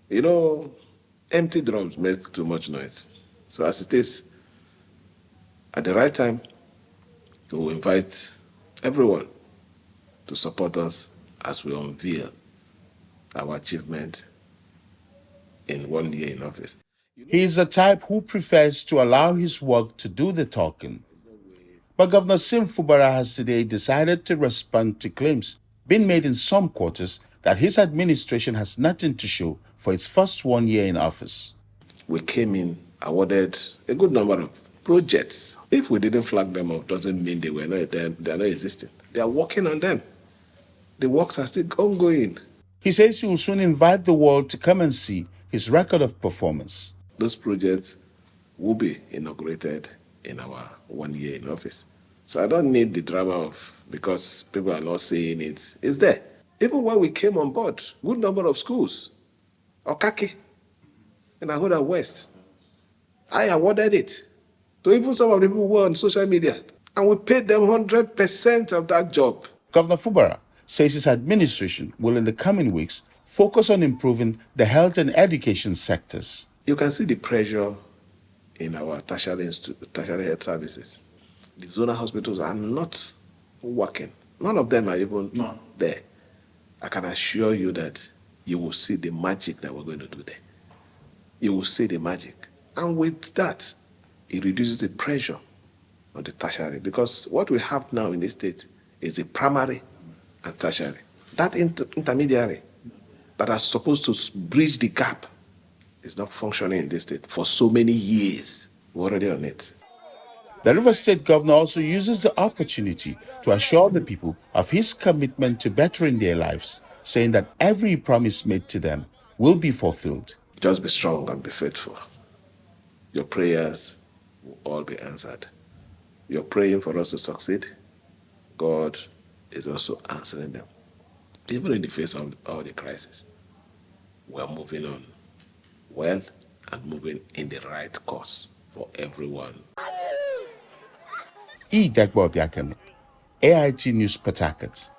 You know, empty drums make too much noise. So as it is, at the right time, we will invite everyone to support us as we unveil our achievement in 1 year in office. He is the type who prefers to allow his work to do the talking. But Governor Sim Fubara has today decided to respond to claims being made in some quarters that his administration has nothing to show for its first 1 year in office. We came in, awarded a good number of projects. If we didn't flag them up, doesn't mean they are not existing. They are working on them. The works are still ongoing. He says he will soon invite the world to come and see his record of performance. Those projects will be inaugurated in our 1 year in office. So I don't need the drama of because people are not saying it. It's there. Even when we came on board, good number of schools, Okaki, in Ahoda West, I awarded it to even some of the people who were on social media. And we paid them 100% of that job. Governor Fubara says his administration will in the coming weeks focus on improving the health and education sectors. You can see the pressure in our tertiary health services. The zonal hospitals are not working. None of them are even there. I can assure you that you will see the magic that we're going to do there. You will see the magic. And with that, it reduces the pressure on the tertiary. Because what we have now in this state is the primary and tertiary. That intermediary that are supposed to bridge the gap is not functioning in this state for so many years. We're already on it. The River State Governor also uses the opportunity to assure the people of his commitment to bettering their lives, saying that every promise made to them will be fulfilled. Just be strong and be faithful. Your prayers will all be answered. You're praying for us to succeed. God is also answering them. Even in the face of all the crisis, we're moving on well and moving in the right course for everyone. Dagbo Biakami, AIT News Port Harcourt.